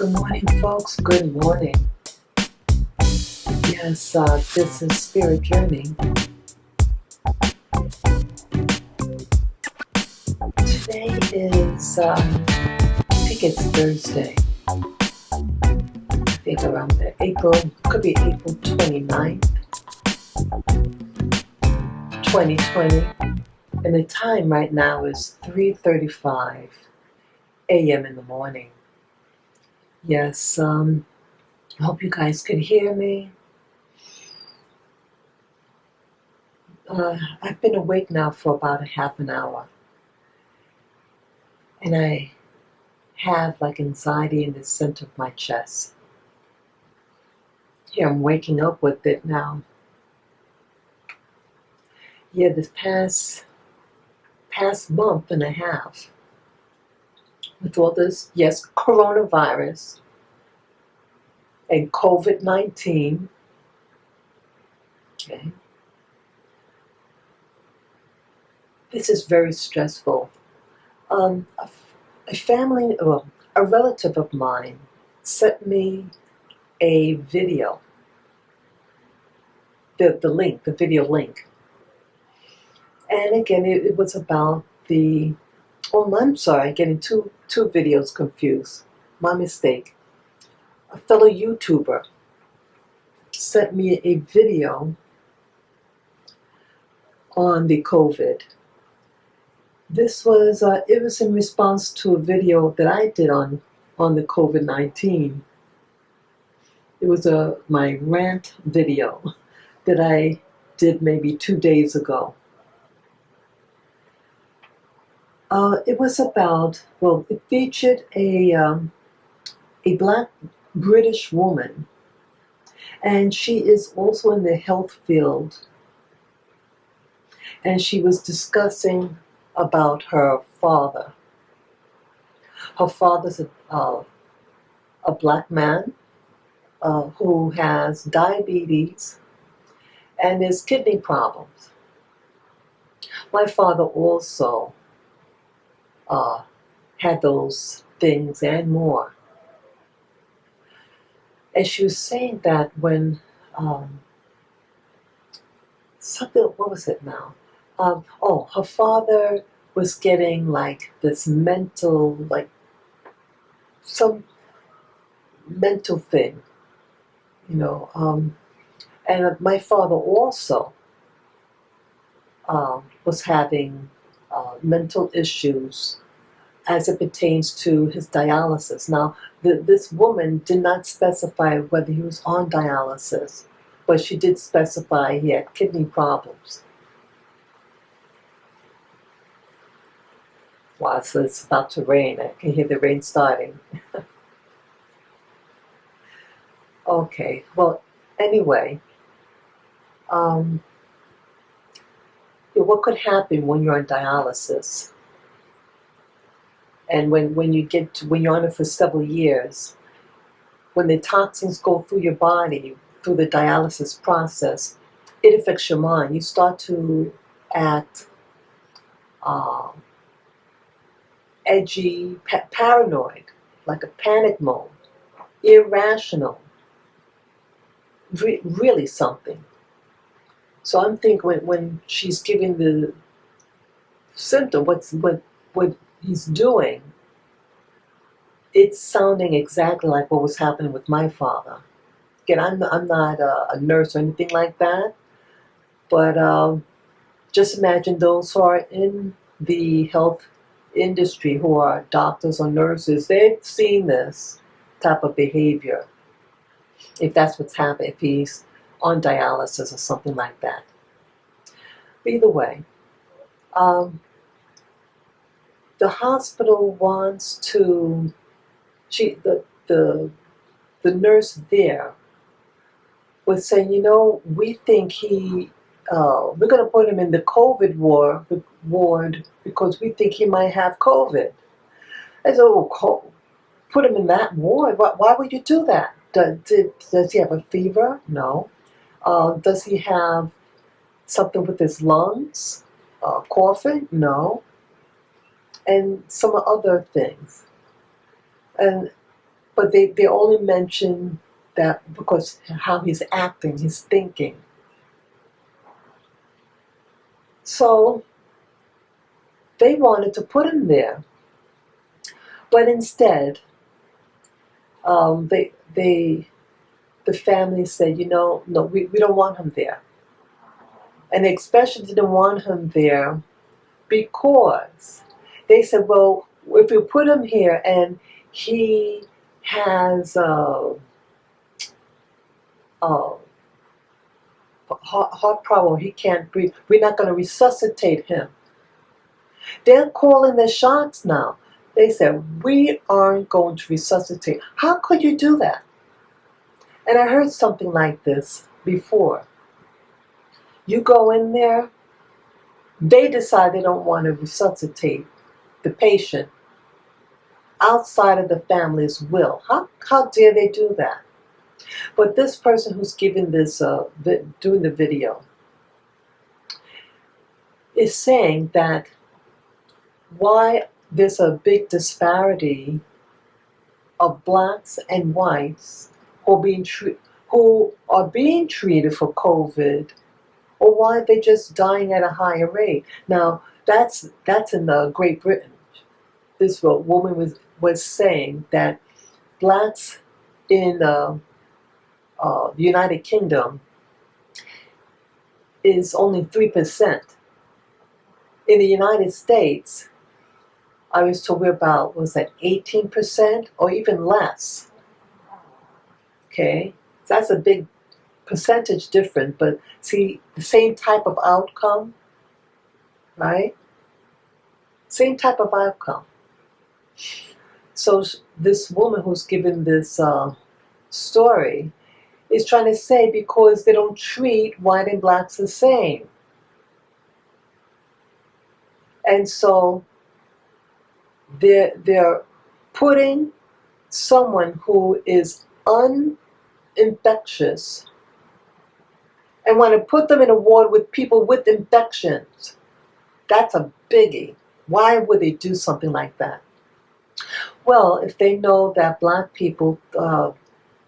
Good morning, folks. Good morning. Yes, this is Spirit Journey. Today is, I think it's Thursday. I think around could be April 29th, 2020. And the time right now is 3:35 a.m. in the morning. Yes, I hope you guys can hear me. I've been awake now for about a half an hour. And I have like anxiety in the center of my chest. Yeah, I'm waking up with it now. Yeah, this past month and a half, with all this, yes, coronavirus and Covid-19, okay, this is very stressful. A family, well, a relative of mine sent me a video, the video link. And again, it was about I'm sorry, getting two videos confused. My mistake. A fellow YouTuber sent me a video on the COVID. This was, it was in response to a video that I did on the COVID-19. It was my rant video that I did maybe 2 days ago. It was about, well, it featured a black British woman, and she is also in the health field, and she was discussing about her father. Her father's a black man who has diabetes and has kidney problems. My father also had those things and more. And she was saying that when what was it now? Her father was getting like this some mental thing, and my father also was having mental issues as it pertains to his dialysis. Now, this woman did not specify whether he was on dialysis, but she did specify he had kidney problems. Wow, so it's about to rain. I can hear the rain starting. Okay, well, anyway, what could happen when you're on dialysis? And when you're on it for several years, when the toxins go through your body, through the dialysis process, it affects your mind. You start to act edgy, paranoid, like a panic mode, irrational, really something. So I'm thinking when she's giving the symptom, what he's doing, it's sounding exactly like what was happening with my father. Again, I'm not a nurse or anything like that, but just imagine those who are in the health industry, who are doctors or nurses, they've seen this type of behavior, if that's what's happening, if he's on dialysis or something like that. But either way, the hospital wants to, the nurse there was saying, we think we're going to put him in the COVID ward because we think he might have COVID. I said, put him in that ward? Why would you do that? Does he have a fever? No. Does he have something with his lungs? Coughing? No. And some other things. But they only mention that because how he's acting, he's thinking. So they wanted to put him there, but instead, the family said, no, we don't want him there, and they especially didn't want him there because they said, well, if we put him here and he has heart problem, he can't breathe, we're not going to resuscitate him. They're calling the shots now. They said, we aren't going to resuscitate. How could you do that? And I heard something like this before. You go in there, they decide they don't want to resuscitate the patient outside of the family's will. How dare they do that? But this person who's giving this, doing the video, is saying that why there's a big disparity of blacks and whites who are being treated for COVID, or why they're just dying at a higher rate. Now, that's in Great Britain. This woman was saying that blacks in the United Kingdom is only 3%. In the United States, I was told we're about, 18% or even less? Okay, so that's a big percentage difference, but see, the same type of outcome, right? Same type of outcome. So this woman who's given this story is trying to say because they don't treat white and blacks the same. And so they're putting someone who is uninfectious and want to put them in a ward with people with infections. That's a biggie. Why would they do something like that? Well, if they know that black people,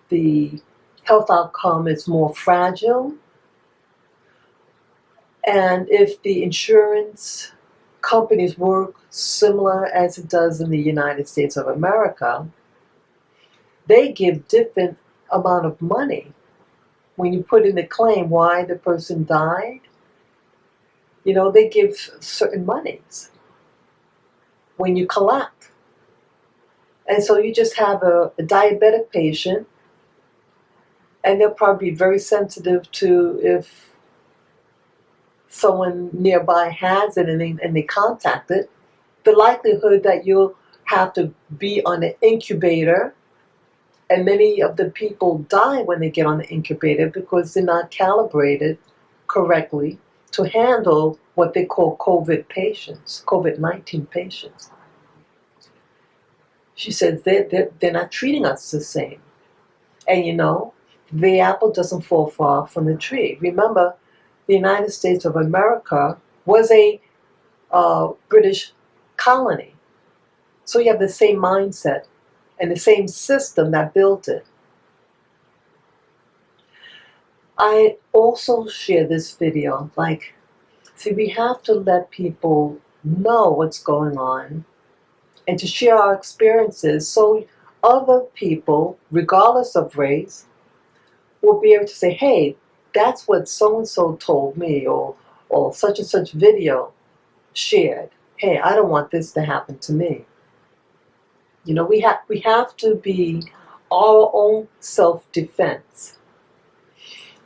the health outcome is more fragile, and if the insurance companies work similar as it does in the United States of America, they give different amount of money. When you put in the claim why the person died, they give certain monies when you collect. And so you just have a diabetic patient, and they'll probably be very sensitive to if someone nearby has it and they contact it, the likelihood that you'll have to be on an incubator, and many of the people die when they get on the incubator because they're not calibrated correctly to handle what they call COVID-19 patients. She says they're not treating us the same. And the apple doesn't fall far from the tree. Remember, the United States of America was a British colony. So you have the same mindset and the same system that built it. I also share this video, we have to let people know what's going on and to share our experiences so other people, regardless of race, will be able to say, hey, that's what so-and-so told me, or such and such video shared. Hey, I don't want this to happen to me. We have to be our own self-defense.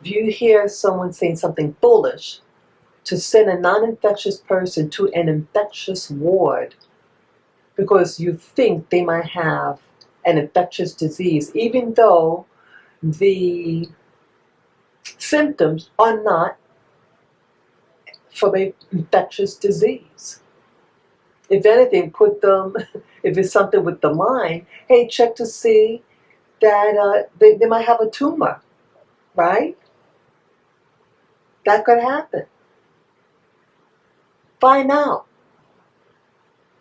If you hear someone saying something foolish, to send a non-infectious person to an infectious ward because you think they might have an infectious disease, even though the symptoms are not from an infectious disease. If anything, put them, if it's something with the mind, hey, check to see that they might have a tumor, right? That could happen. Find out.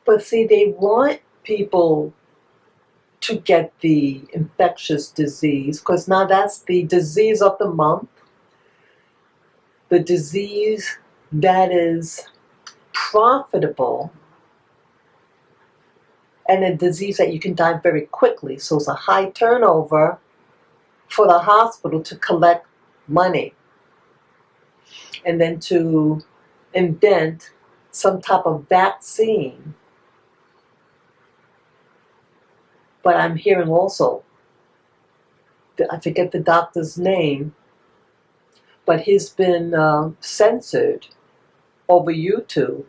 But see, they want people to get the infectious disease, because now that's the disease of the month, the disease that is profitable, and a disease that you can die very quickly. So it's a high turnover for the hospital to collect money and then to invent some type of vaccine. But I'm hearing also, I forget the doctor's name, but he's been censored over YouTube.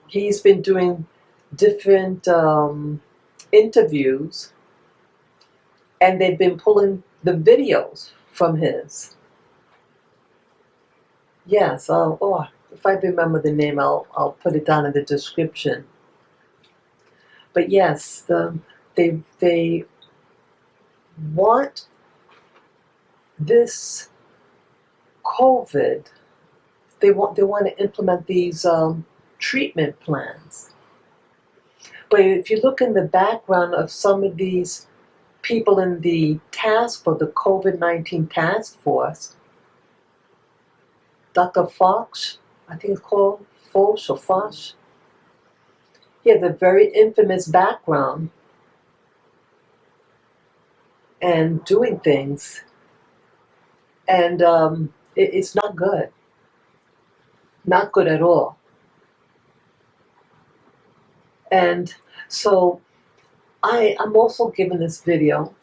He's been doing different interviews, and they've been pulling the videos from his. Yes, if I remember the name, I'll put it down in the description. But yes, they want this COVID. They want to implement these treatment plans. But if you look in the background of some of these people in the task force, the COVID-19 task force, Dr. Fox, I think it's called Foch or Foch. He has a very infamous background and doing things, and it's not good. Not good at all. And so I'm also giving this video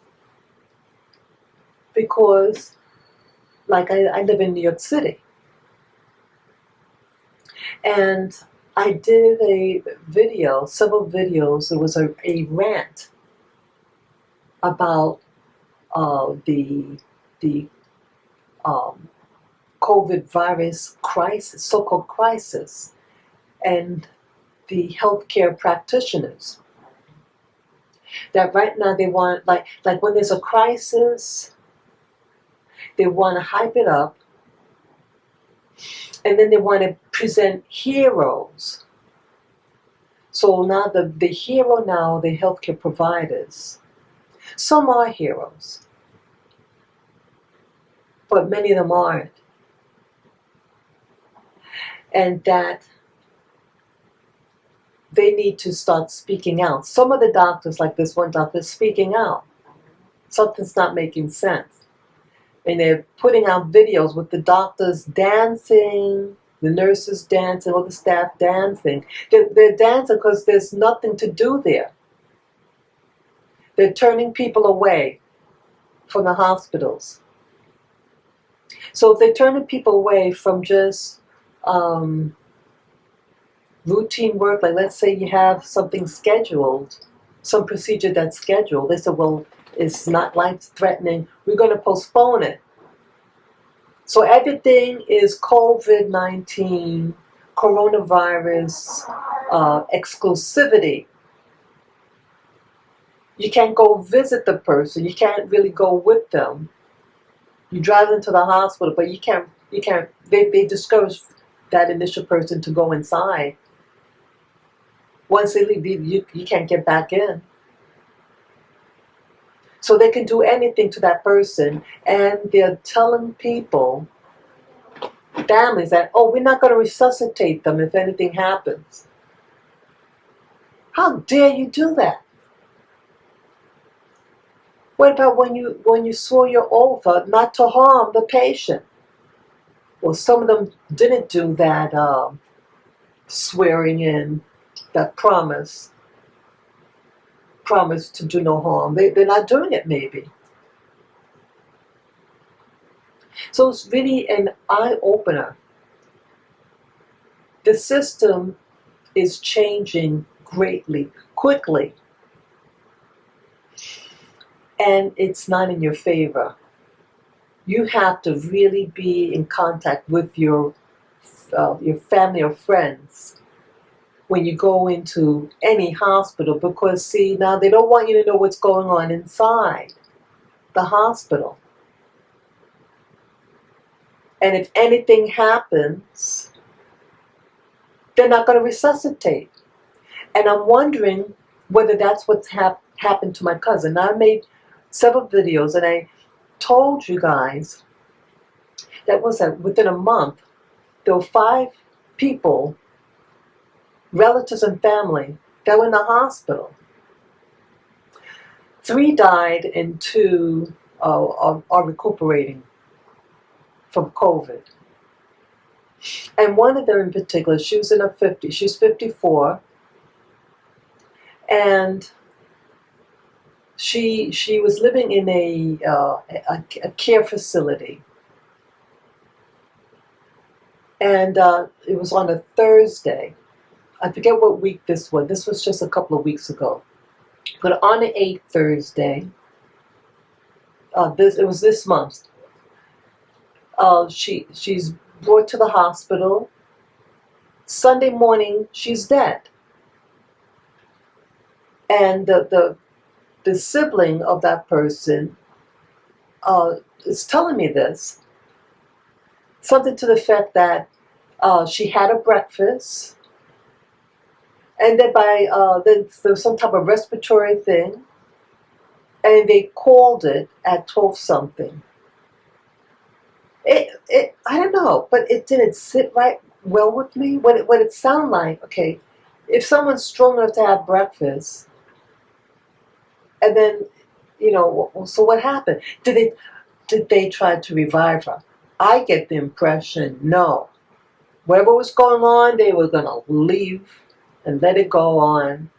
because, like, I live in New York City. And I did a video, several videos. It was a rant about the COVID virus crisis, so-called crisis, and the healthcare practitioners. That right now they want, like when there's a crisis, they want to hype it up, and then they want to present heroes. So now the hero now, the healthcare providers. Some are heroes, but many of them aren't. And that they need to start speaking out. Some of the doctors, like this one doctor, is speaking out. Something's not making sense. And they're putting out videos with the doctors dancing, the nurses dancing, all the staff dancing. They're dancing because there's nothing to do there. They're turning people away from the hospitals. So if they're turning people away from just routine work, like let's say you have something scheduled, some procedure that's scheduled, they said, well, it's not life-threatening, we're going to postpone it. So everything is COVID-19, coronavirus, exclusivity. You can't go visit the person. You can't really go with them. You drive them to the hospital, but you can't, they discourage that initial person to go inside. Once they leave, you can't get back in. So they can do anything to that person, and they're telling people, families, that, oh, we're not going to resuscitate them if anything happens. How dare you do that? What about when you swore your oath not to harm the patient? Well, some of them didn't do that swearing in, that promise to do no harm. They're not doing it, maybe. So it's really an eye-opener. The system is changing greatly, quickly, and it's not in your favor. You have to really be in contact with your family or friends when you go into any hospital, because see, now they don't want you to know what's going on inside the hospital. And if anything happens, they're not going to resuscitate. And I'm wondering whether that's what's happened to my cousin. Now, I made several videos, and I told you guys that within a month, there were 5 people, relatives and family, that were in the hospital. 3 died and 2 are recuperating from COVID. And one of them in particular, she was in her 50s. She's 54, and she was living in a care facility, and it was on a Thursday. I forget what week this was. This was just a couple of weeks ago. But on the 8th Thursday, it was this month. She's brought to the hospital. Sunday morning, she's dead. And the sibling of that person is telling me this. Something to the effect that she had a breakfast, and then then there was some type of respiratory thing, and they called it at 12 something. I don't know, but it didn't sit right well with me. What it sounded like, okay, if someone's strong enough to have breakfast, and then, so what happened? Did they try to revive her? I get the impression, no. Whatever was going on, they were going to leave and let it go on.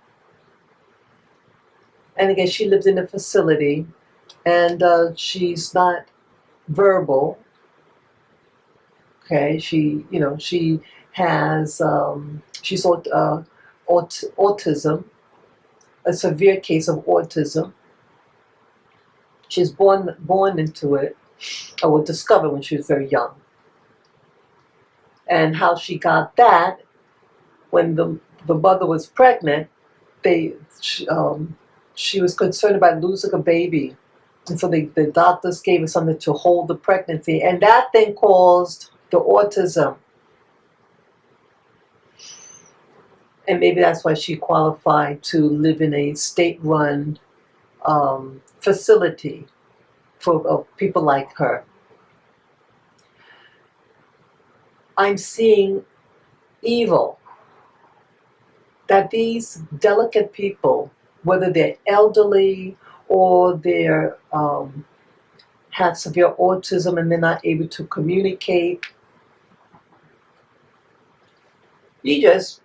And again, she lives in a facility, and she's not verbal. Okay, she has she's autism, a severe case of autism. She's born into it, or was discovered when she was very young. And how she got that, when the mother was pregnant, she was concerned about losing a baby. And so the doctors gave her something to hold the pregnancy. And that then caused the autism. And maybe that's why she qualified to live in a state-run facility for people like her. I'm seeing evil. That these delicate people, whether they're elderly or they're have severe autism and they're not able to communicate, you just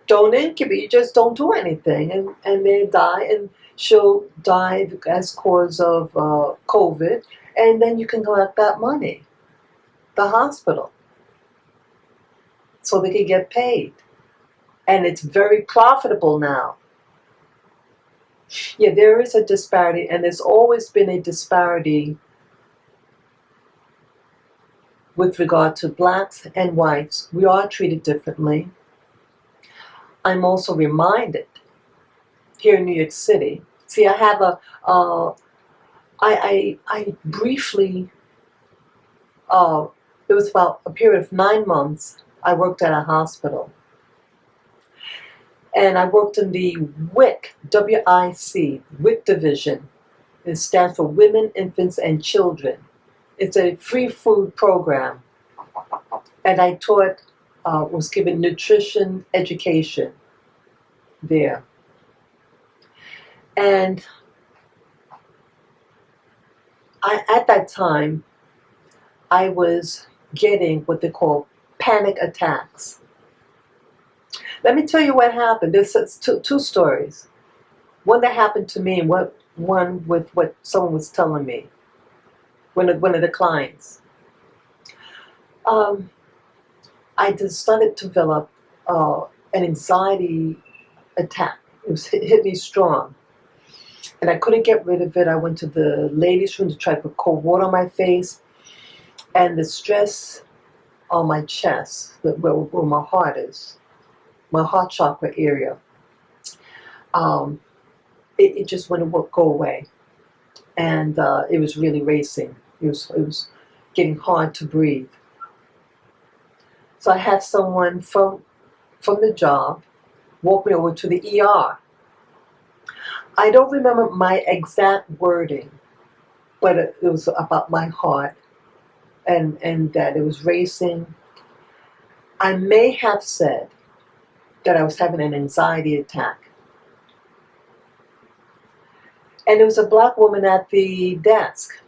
don't incubate, you just don't do anything, and they die, and she'll die as cause of COVID, and then you can collect that money, the hospital, so they can get paid. And it's very profitable now. Yeah, there is a disparity, and there's always been a disparity with regard to blacks and whites. We are treated differently. I'm also reminded here in New York City. See, I have I briefly, it was about a period of 9 months, I worked at a hospital. And I worked in the WIC, W-I-C, WIC division. It stands for Women, Infants, and Children. It's a free food program. And I was given nutrition education there. And at that time, I was getting what they call panic attacks. Let me tell you what happened. There's two stories. One that happened to me, and one with what someone was telling me. One of the clients. I just started to develop an anxiety attack. It hit me strong, and I couldn't get rid of it. I went to the ladies' room to try to put cold water on my face, and the stress on my chest, where my heart is. My heart chakra area, it just wouldn't go away, and it was really racing. It was getting hard to breathe. So I had someone from the job walk me over to the ER. I don't remember my exact wording, but it was about my heart and that it was racing. I may have said that I was having an anxiety attack. And there was a black woman at the desk.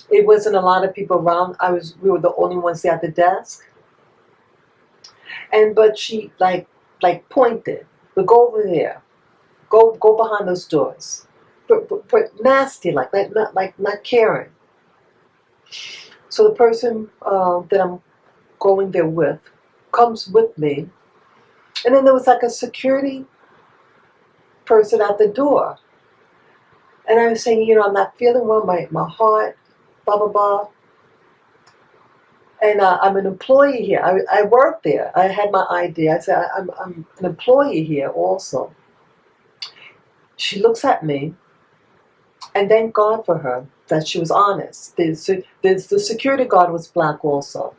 It wasn't a lot of people around. We were the only ones there at the desk. But she like pointed, but go over there. Go behind those doors. But nasty, not caring. So the person that I'm going there with comes with me. And then there was like a security person at the door. And I was saying, I'm not feeling well, my heart, blah, blah, blah. And I'm an employee here. I work there. I had my ID. I said, I'm an employee here also. She looks at me, and thank God for her that she was honest. The security guard was black also.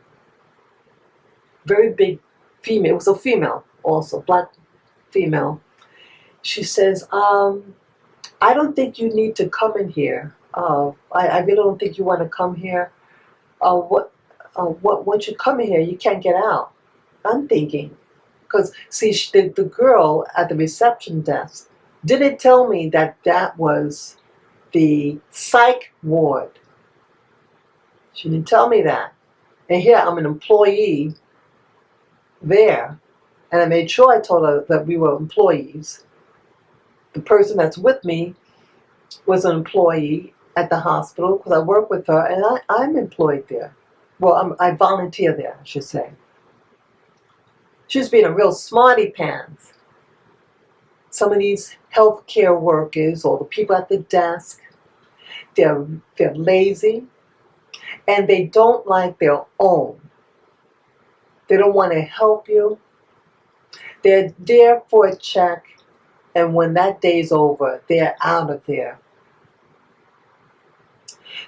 Very big female. It was a female also, black female. She says, I don't think you need to come in here. I really don't think you want to come here. Once you come in here, you can't get out. I'm thinking, because see, the girl at the reception desk didn't tell me that was the psych ward. She didn't tell me that. And here I'm an employee there. And I made sure I told her that we were employees. The person that's with me was an employee at the hospital because I work with her and I'm employed there. Well, I volunteer there, I should say. She was being a real smarty pants. Some of these healthcare workers or the people at the desk, they're lazy and they don't like their own. They don't want to help you. They're there for a check, and when that day's over, they're out of there.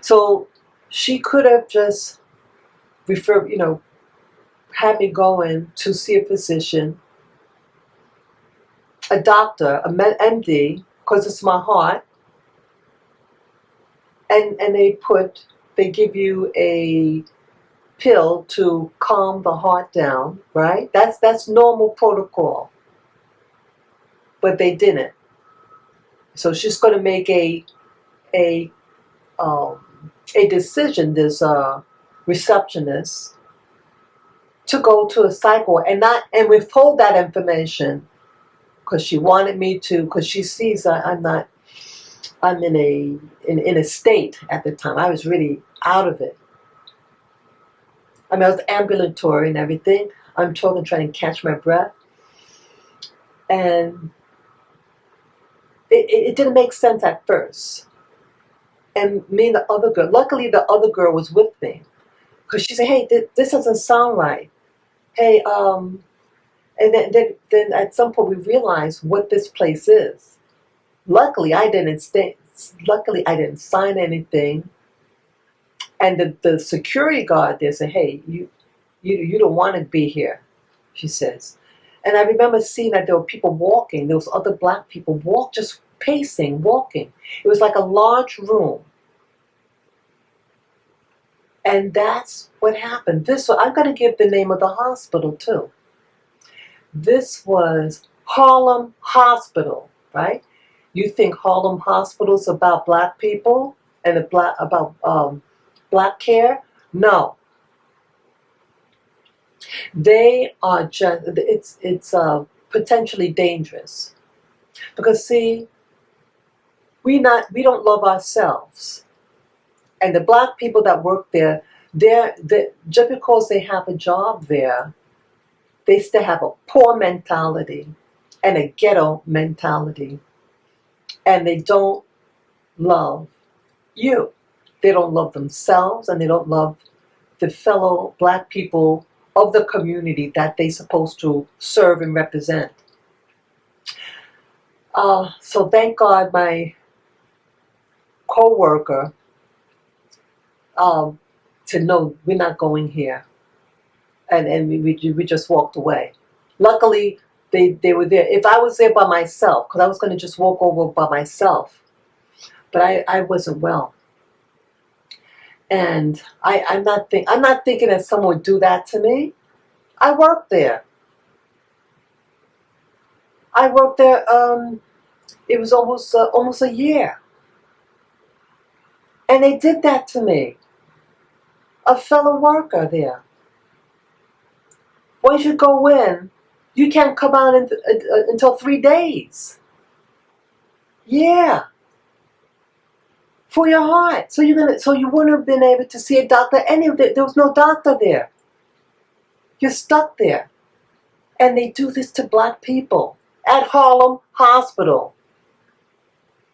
So she could have just referred, had me go in to see a physician, a doctor, a MD, because it's my heart, and they give you a pill to calm the heart down, right? That's normal protocol. But they didn't. So she's going to make a decision, this receptionist, to go to a psych ward and withhold that information because she wanted me to, because she sees I'm in a state at the time. I was really out of it. I mean, I was ambulatory and everything. I'm talking, trying to catch my breath. And it didn't make sense at first. And me and the other girl, luckily the other girl was with me. Because she said, hey, this doesn't sound right. Hey, and then at some point we realized what this place is. Luckily I didn't sign anything. And the security guard there said, hey, you don't want to be here, she says. And I remember seeing that there were people walking. There was other black people just pacing, walking. It was like a large room. And that's what happened. I'm going to give the name of the hospital too. This was Harlem Hospital, right? You think Harlem Hospital is about black people and about black care? No. They are just, it's potentially dangerous. Because see, we don't love ourselves. And the black people that work there, just because they have a job there, they still have a poor mentality and a ghetto mentality. And they don't love you. They don't love themselves and they don't love the fellow black people of the community that they're supposed to serve and represent. So thank God my co-worker said, no, we're not going here. And we just walked away. Luckily, They were there. If I was there by myself, because I was going to just walk over by myself, but I wasn't well. And I'm not thinking that someone would do that to me. I worked there. I worked there. It was almost a year, and they did that to me. A fellow worker there. Once you go in, you can't come out until 3 days. Yeah, for your heart. So you wouldn't have been able to see a doctor. There was no doctor there. You're stuck there, and they do this to black people at Harlem Hospital,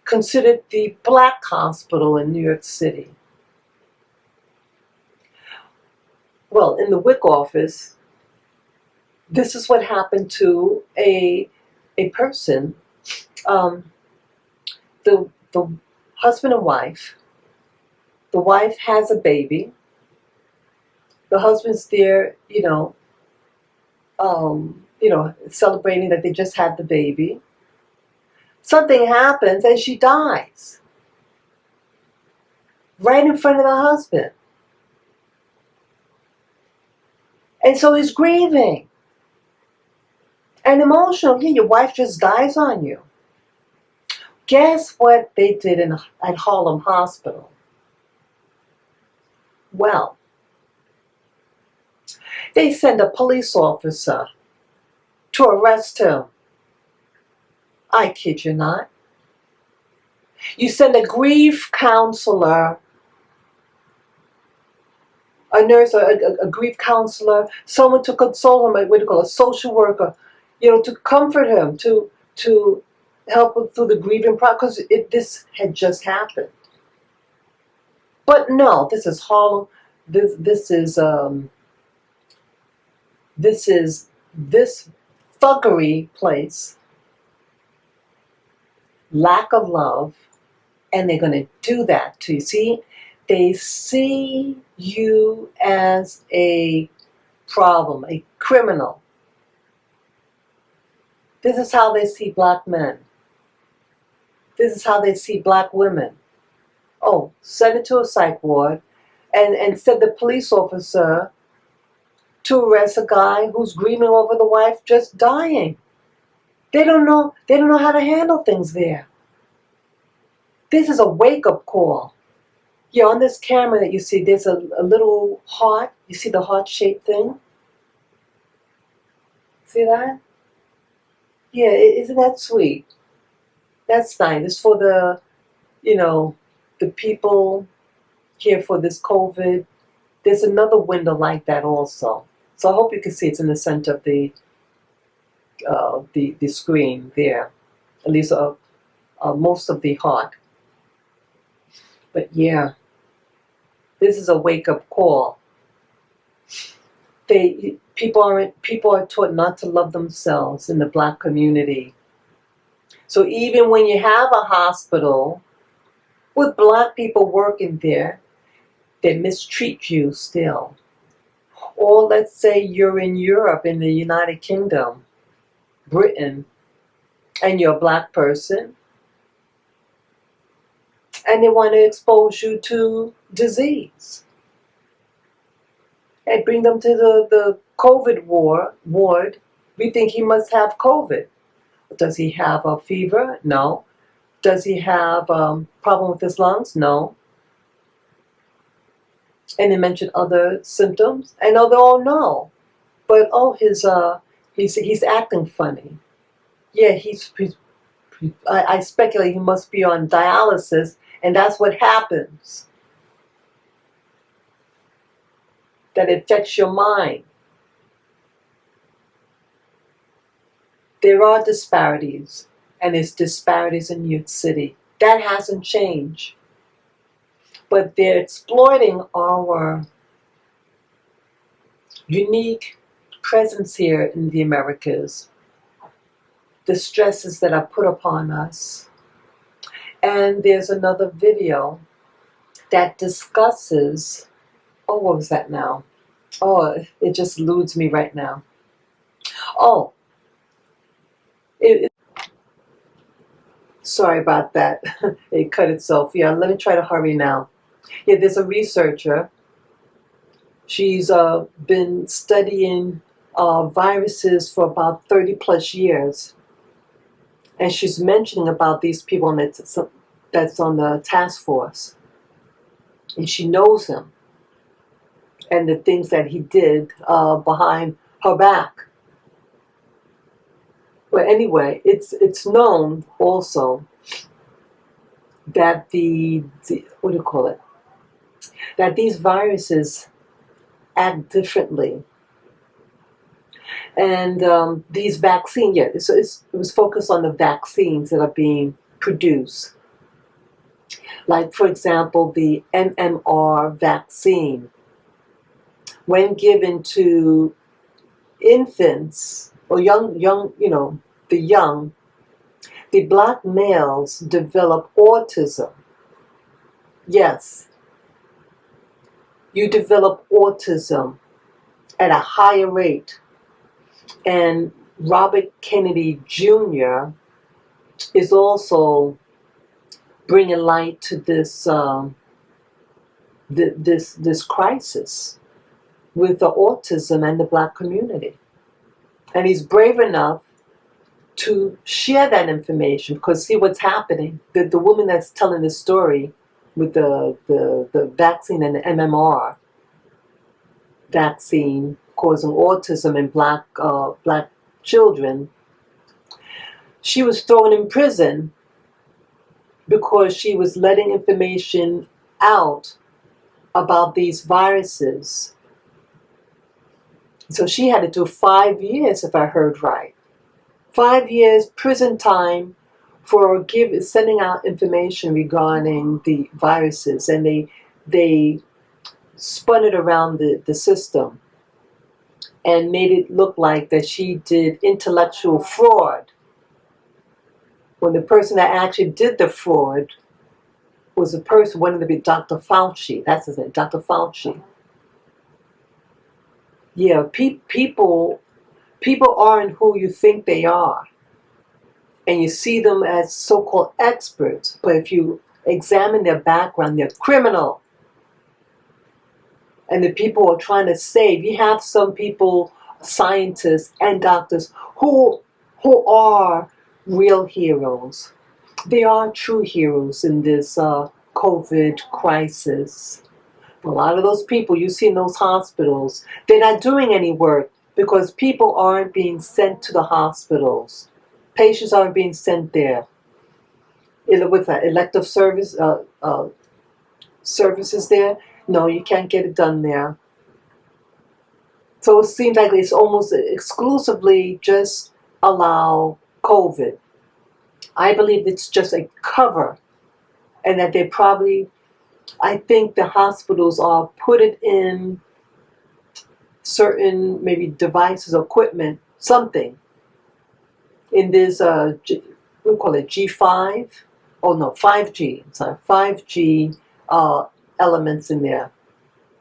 considered the black hospital in New York City. Well, in the WIC office, this is what happened to a person. The husband and wife. The wife has a baby. The husband's there, celebrating that they just had the baby. Something happens and she dies right in front of the husband. And so he's grieving and emotional. Yeah, your wife just dies on you. Guess what they did at Harlem Hospital? Well, they send a police officer to arrest him. I kid you not. You send a grief counselor, a nurse, a grief counselor, someone to console him, what do you call a social worker, to comfort him, to help him through the grieving process, because this had just happened. But no, this is Harlem. This thuggery place, lack of love, and they're going to do that to you. See, they see you as a problem, a criminal. This is how they see black men. This is how they see black women. Oh, send it to a psych ward and send the police officer to arrest a guy who's grieving over the wife just dying. They don't know how to handle things there. This is a wake-up call. Yeah, on this camera that you see, there's a little heart. You see the heart-shaped thing? See that? Yeah, isn't that sweet? That's nice. It's for the people here for this COVID. There's another window like that also. So I hope you can see it's in the center of the screen there. At least most of the heart. But yeah, this is a wake-up call. People are taught not to love themselves in the black community. So even when you have a hospital with black people working there, they mistreat you still. Or let's say you're in Europe, in the United Kingdom, Britain, and you're a black person, and they want to expose you to disease. And bring them to the COVID ward. We think he must have COVID. Does he have a fever? No. Does he have a problem with his lungs? No. And they mention other symptoms. I know they all know. But he's acting funny. Yeah, I speculate he must be on dialysis, and that's what happens. That affects your mind. There are disparities, and there's disparities in New York City. That hasn't changed. But they're exploiting our unique presence here in the Americas, the stresses that are put upon us. And there's another video that discusses, what was that now? Oh, it just eludes me right now. Oh, it, sorry about that. It cut itself. Yeah, let me try to hurry now. Yeah, there's a researcher. She's been studying viruses for about 30 plus years. And she's mentioning about these people that's on the task force. And she knows him and the things that he did behind her back. But anyway, it's known also that the what do you call it? That these viruses act differently. And these vaccines, yeah, so it was focused on the vaccines that are being produced. Like, for example, the MMR vaccine, when given to infants or young, the young, the black males develop autism. Yes, you develop autism at a higher rate. And Robert Kennedy Jr. is also bringing light to this this crisis with the autism and the black community. And he's brave enough to share that information, because see what's happening. The woman that's telling the story with the vaccine and the MMR vaccine causing autism in black children, she was thrown in prison because she was letting information out about these viruses. So she had to do 5 years, if I heard right. 5 years prison time for sending out information regarding the viruses, and they spun it around the system and made it look like that she did intellectual fraud, when the person that actually did the fraud was a person wanted to be Dr. Fauci. That's his name, Dr. Fauci. Yeah, people aren't who you think they are. And you see them as so-called experts, but if you examine their background, they're criminal. And the people are trying to save. You have some people, scientists and doctors, who are real heroes. They are true heroes in this COVID crisis. A lot of those people you see in those hospitals, they're not doing any work because people aren't being sent to the hospitals. Patients aren't being sent there. With that elective services there, no, you can't get it done there. So it seems like it's almost exclusively just allow COVID. I believe it's just a cover, and that they probably, I think the hospitals are put it in certain maybe devices, equipment, something in this we call it G5. Oh no, 5G. Sorry, 5G elements in there,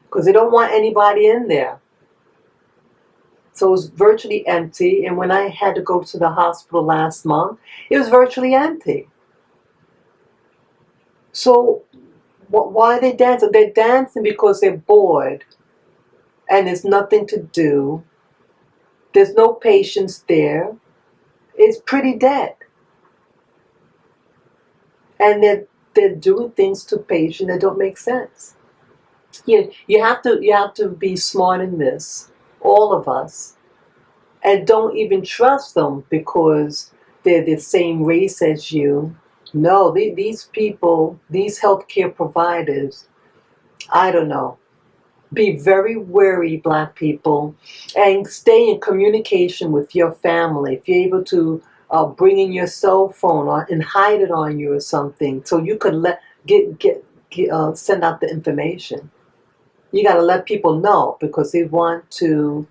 because they don't want anybody in there. So it was virtually empty. And when I had to go to the hospital last month, it was virtually empty. So why are they dancing? They're dancing because they're bored and there's nothing to do. There's no patients there. It's pretty dead. And they're doing things to patients that don't make sense. You have to be smart in this, all of us, and don't even trust them because they're the same race as you. No, these people, these healthcare providers, I don't know. Be very wary, black people, and stay in communication with your family. If you're able to bring in your cell phone and hide it on you or something, so you could send out the information. You got to let people know, because they want to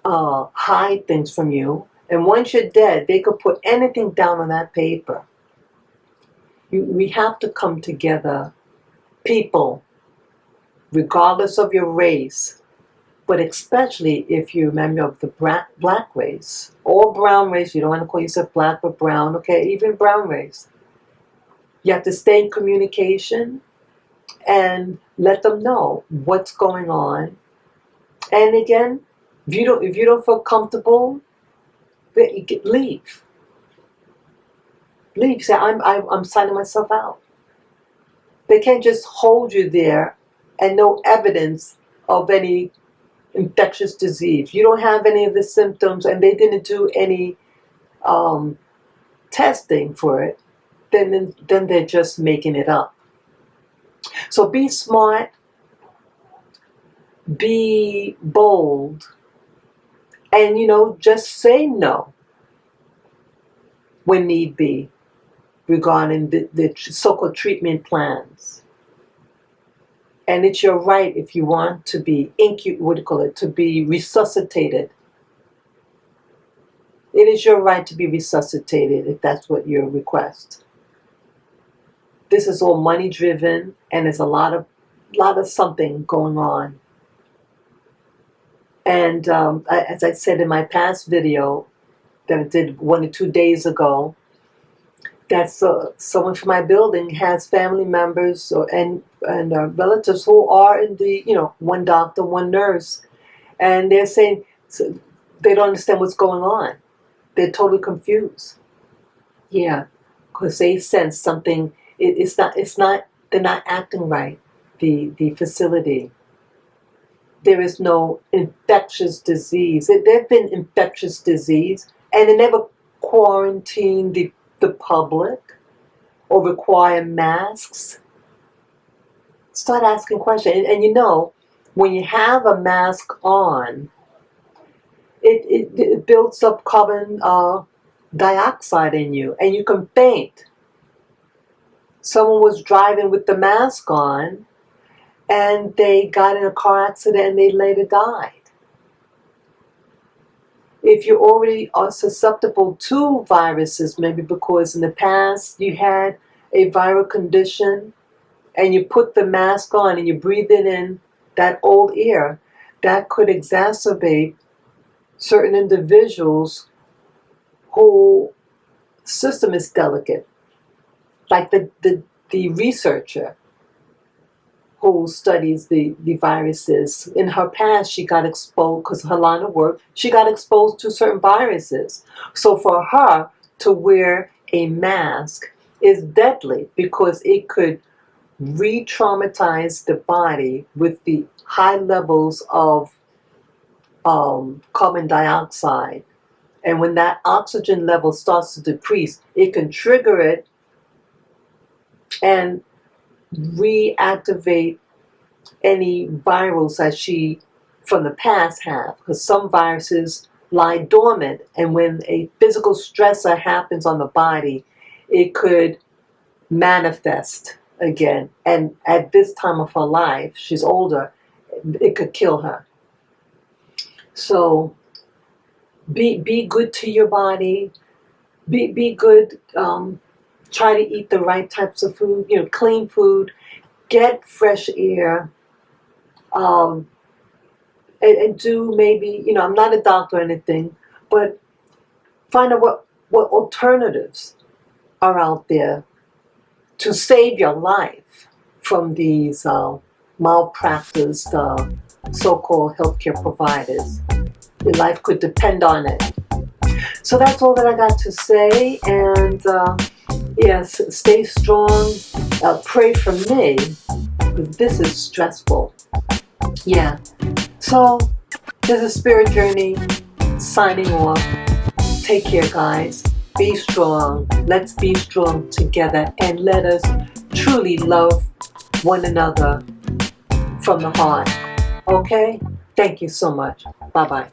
hide things from you. And once you're dead, they could put anything down on that paper. We have to come together, people, regardless of your race, But especially if you're a member of the black race or brown race, you don't want to call yourself black or brown, okay, even brown race. You have to stay in communication and let them know what's going on. And again, if you don't feel comfortable, leave. Leave. Say, I'm signing myself out. They can't just hold you there and no evidence of any infectious disease. You don't have any of the symptoms, and they didn't do any testing for it. Then they're just making it up. So be smart, be bold, and just say no when need be regarding the so-called treatment plans. And it's your right if you want to be to be resuscitated. It is your right to be resuscitated if that's what your request. This is all money driven, and there's a lot of something going on. And as I said in my past video that I did 1 or 2 days ago, that someone from my building has family members and relatives who are in the, one doctor, one nurse, and they're saying they don't understand what's going on. They're totally confused. Yeah, because they sense something. It's not. They're not acting right. The facility. There is no infectious disease. There've been infectious disease, and they never quarantine the public or require masks. Start asking questions. And when you have a mask on, it builds up carbon dioxide in you, and you can faint. Someone was driving with the mask on, and they got in a car accident and they later died. If you already are susceptible to viruses, maybe because in the past you had a viral condition and you put the mask on and you breathe it in that old air, that could exacerbate certain individuals whose system is delicate. Like the researcher who studies the viruses. In her past, she got exposed, because her line of work, she got exposed to certain viruses. So for her to wear a mask is deadly, because it could re-traumatize the body with the high levels of carbon dioxide. And when that oxygen level starts to decrease, it can trigger it and reactivate any virals that she from the past have, because some viruses lie dormant, and when a physical stressor happens on the body, it could manifest again. And at this time of her life, she's older, it could kill her. So be good to your body. Be good. Try to eat the right types of food, clean food, get fresh air, and do maybe, I'm not a doctor or anything, but find out what alternatives are out there to save your life from these malpracticed so-called healthcare providers. Your life could depend on it. So that's all that I got to say, and yes, stay strong. Pray for me, because this is stressful. Yeah. So this is Spirit Journey signing off. Take care, guys. Be strong. Let's be strong together, and let us truly love one another from the heart. Okay? Thank you so much. Bye-bye.